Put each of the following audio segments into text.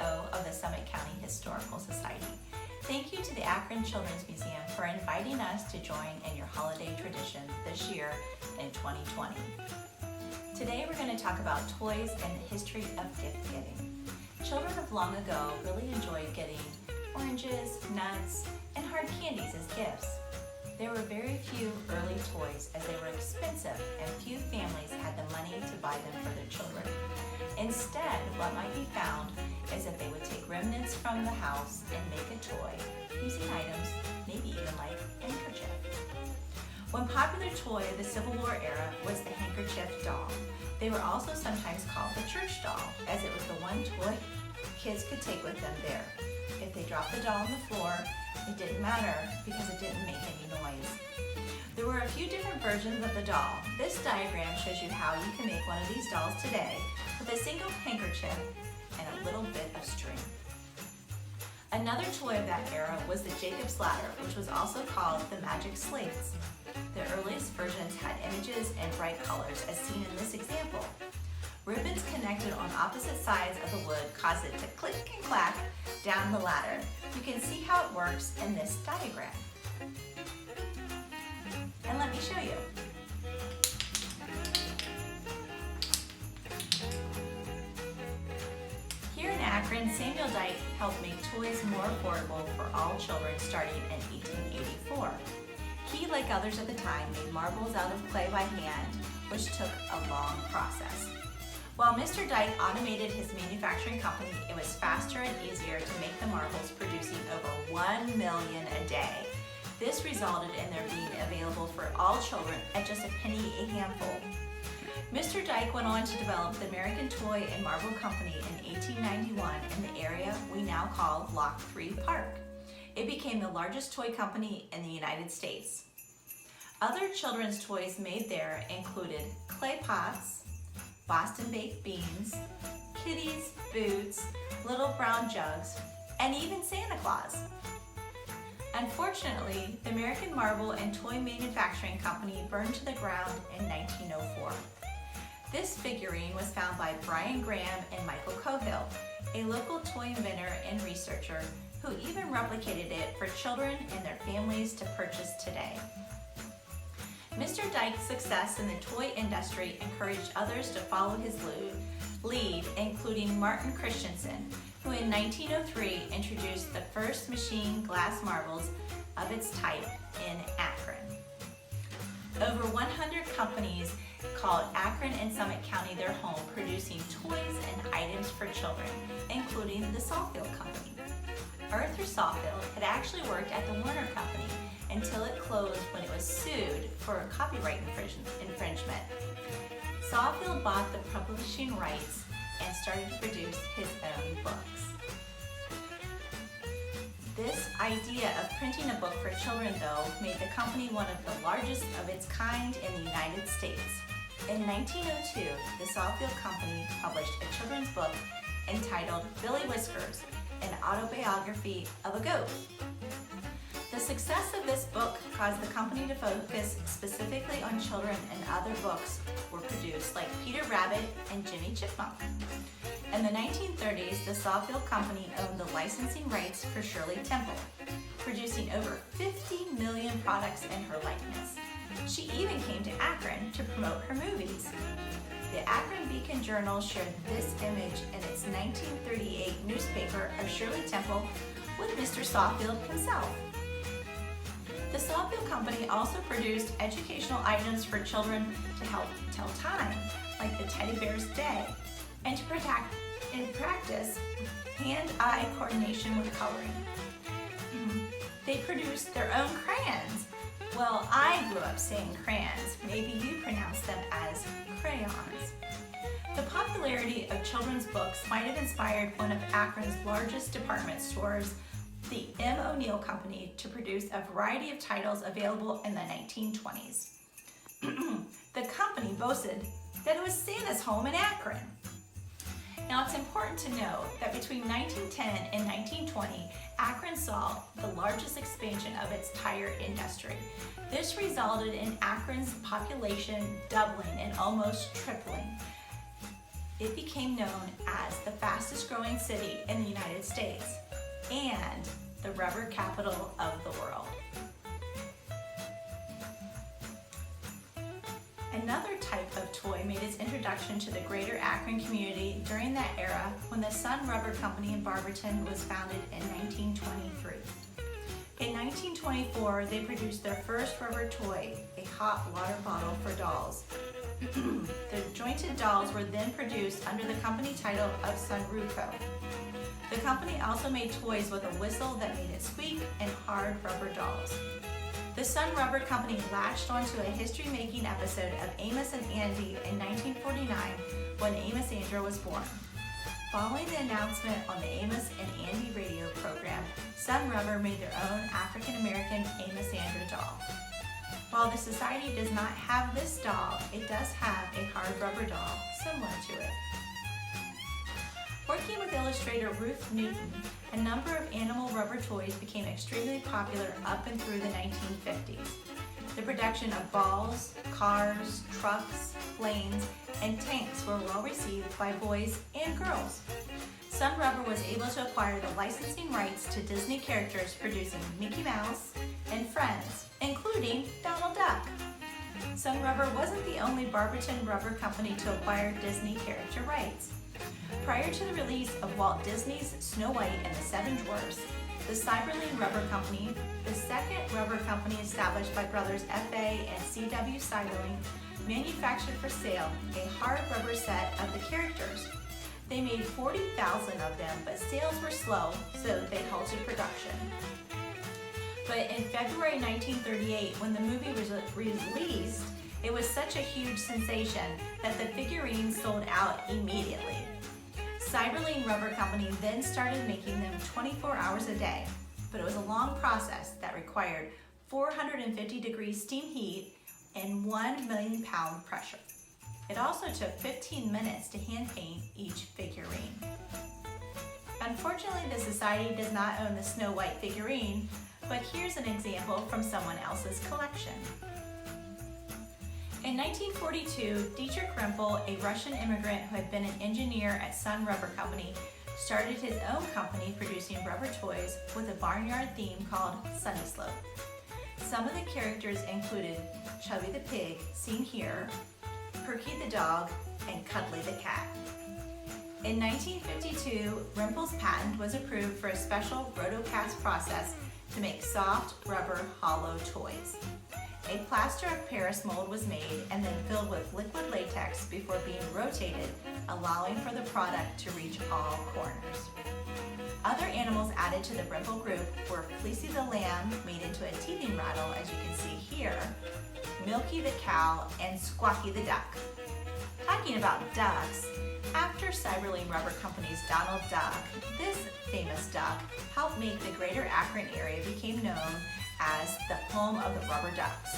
CEO of the Summit County Historical Society. Thank you to the Akron Children's Museum for inviting us to join in your holiday tradition this year in 2020. Today we're going to talk about toys and the history of gift giving. Children of long ago really enjoyed getting oranges, nuts, and hard candies as gifts. There were very few early toys as they were expensive and few families had the money to buy them for their children. Instead, what might be found is that they would take remnants from the house and make a toy using items, maybe even like a handkerchief. One popular toy of the Civil War era was the handkerchief doll. They were also sometimes called the church doll, as it was the one toy kids could take with them there. If they dropped the doll on the floor, it didn't matter because it didn't make any noise. There were a few different versions of the doll. This diagram shows you how you can make one of these dolls today with a single handkerchief and a little bit of string. Another toy of that era was the Jacob's Ladder, which was also called the Magic Slates. The earliest versions had images and bright colors, as seen in this example. Ribbons connected on opposite sides of the wood caused it to click and clack down the ladder. You can see how it works in this diagram. And let me show you. Here in Akron, Samuel Dyke helped make toys more affordable for all children starting in 1884. He, like others at the time, made marbles out of clay by hand, which took a long process. While Mr. Dyke automated his manufacturing company, it was faster and easier to make the marbles, producing over 1 million a day. This resulted in their being available for all children at just a penny a handful. Mr. Dyke went on to develop the American Toy and Marble Company in 1891 in the area we now call Lock 3 Park. It became the largest toy company in the United States. Other children's toys made there included clay pots, Boston baked beans, kitties, boots, little brown jugs, and even Santa Claus. Unfortunately, the American Marble and Toy Manufacturing Company burned to the ground in 1904. This figurine was found by Brian Graham and Michael Cohill, a local toy inventor and researcher who even replicated it for children and their families to purchase today. Mr. Dyke's success in the toy industry encouraged others to follow his lead, including Martin Christensen, who in 1903 introduced the first machine glass marbles of its type in Akron. Over 100 companies called Akron and Summit County their home, producing toys and items for children, including the Sawfield Company. Arthur Sawfield had actually worked at the Warner Company until it closed when it was sued for copyright infringement. Sawfield bought the publishing rights and started to produce his own books. This idea of printing a book for children, though, made the company one of the largest of its kind in the United States. In 1902, the Sawfield Company published a children's book entitled Billy Whiskers, an autobiography of a goat. The success of this book caused the company to focus specifically on children, and other books were produced like Peter Rabbit and Jimmy Chipmunk. In the 1930s, the Sawfield Company owned the licensing rights for Shirley Temple, producing over 50 million products in her likeness. She even came to Akron to promote her movies. The Akron Beacon Journal shared this image in its 1938 newspaper of Shirley Temple with Mr. Sawfield himself. The Sawfield Company also produced educational items for children to help tell time, like the Teddy Bear's Day, and to practice hand-eye coordination with coloring. They produced their own crayons. Well, I grew up saying crayons. Maybe you pronounce them as crayons. The popularity of children's books might have inspired one of Akron's largest department stores, the M. O'Neill Company, to produce a variety of titles available in the 1920s. The company boasted that it was Santa's home in Akron. Now, it's important to note that between 1910 and 1920, Akron saw the largest expansion of its tire industry. This resulted in Akron's population doubling and almost tripling. It became known as the fastest growing city in the United States and the rubber capital of the world. Another type of toy made its introduction to the greater Akron community during that era when the Sun Rubber Company in Barberton was founded in 1923. In 1924, they produced their first rubber toy, a hot water bottle for dolls. The jointed dolls were then produced under the company title of Sunruco. The company also made toys with a whistle that made it squeak and hard rubber dolls. The Sun Rubber Company latched onto a history-making episode of Amos and Andy in 1949 when Amos Andrew was born. Following the announcement on the Amos and Andy radio program, Sun Rubber made their own African-American Amos Andrew doll. While the society does not have this doll, it does have a hard rubber doll similar to it. Working with illustrator Ruth Newton, a number of animal rubber toys became extremely popular up and through the 1950s. The production of balls, cars, trucks, planes, and tanks were well received by boys and girls. Sun Rubber was able to acquire the licensing rights to Disney characters producing Mickey Mouse and Friends, including Donald Duck. Sun Rubber wasn't the only Barberton rubber company to acquire Disney character rights. Prior to the release of Walt Disney's Snow White and the Seven Dwarfs, the Cyberline Rubber Company, the second rubber company established by brothers F.A. and C.W. Cyberling, manufactured for sale a hard rubber set of the characters. They made 40,000 of them, but sales were slow, so they halted production. But in February 1938, when the movie was released, it was such a huge sensation that the figurines sold out immediately. Cyberline Rubber Company then started making them 24 hours a day, but it was a long process that required 450-degree steam heat and 1 million pound pressure. It also took 15 minutes to hand paint each figurine. Unfortunately, the society does not own the Snow White figurine, but here's an example from someone else's collection. In 1942, Dietrich Rempel, a Russian immigrant who had been an engineer at Sun Rubber Company, started his own company producing rubber toys with a barnyard theme called Sunny Slope. Some of the characters included Chubby the pig, seen here, Perky the dog, and Cuddly the cat. In 1952, Rempel's patent was approved for a special rotocast process to make soft rubber hollow toys. A plaster of Paris mold was made and then filled with liquid latex before being rotated, allowing for the product to reach all corners. Other animals added to the Rempel group were Fleecy the lamb, made into a teething rattle, as you can see here, Milky the cow, and Squawky the duck. Talking about ducks, after Cyberline Rubber Company's Donald Duck, this famous duck helped make the greater Akron area became known as the home of the rubber ducks.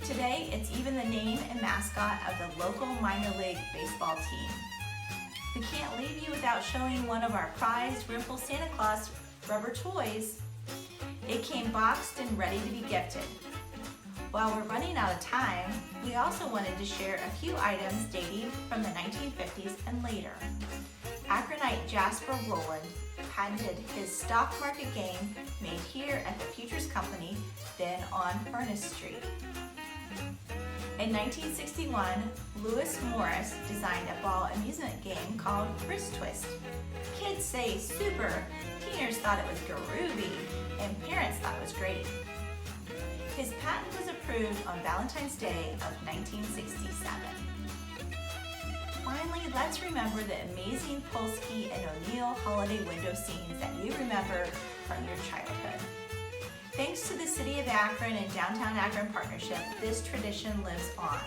Today, it's even the name and mascot of the local minor league baseball team. We can't leave you without showing one of our prized Rempel Santa Claus rubber toys. It came boxed and ready to be gifted. While we're running out of time, we also wanted to share a few items dating from the 1950s and later. Akronite Jasper Rowland patented his stock market game made here at the Futures Company, then on Furnace Street. In 1961, Lewis Morris designed a ball amusement game called Wrist Twist. Kids say super, teenagers thought it was groovy, and parents thought it was great. His patent was approved on Valentine's Day of 1967. Finally, let's remember the amazing Polsky and O'Neill holiday window scenes that you remember from your childhood. Thanks to the City of Akron and Downtown Akron Partnership, this tradition lives on.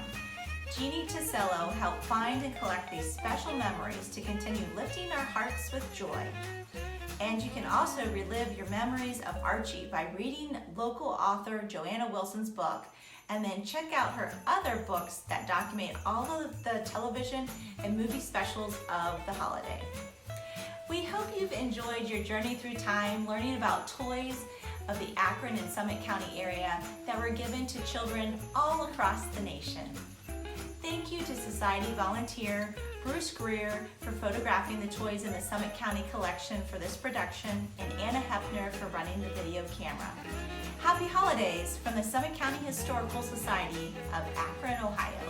Jeannie Tisello helped find and collect these special memories to continue lifting our hearts with joy. And you can also relive your memories of Archie by reading local author Joanna Wilson's book, and then check out her other books that document all of the television and movie specials of the holiday. We hope you've enjoyed your journey through time, learning about toys of the Akron and Summit County area that were given to children all across the nation. Thank you to Society volunteer Bruce Greer for photographing the toys in the Summit County collection for this production, and Anna Hepner for running the video camera. Happy holidays from the Summit County Historical Society of Akron, Ohio.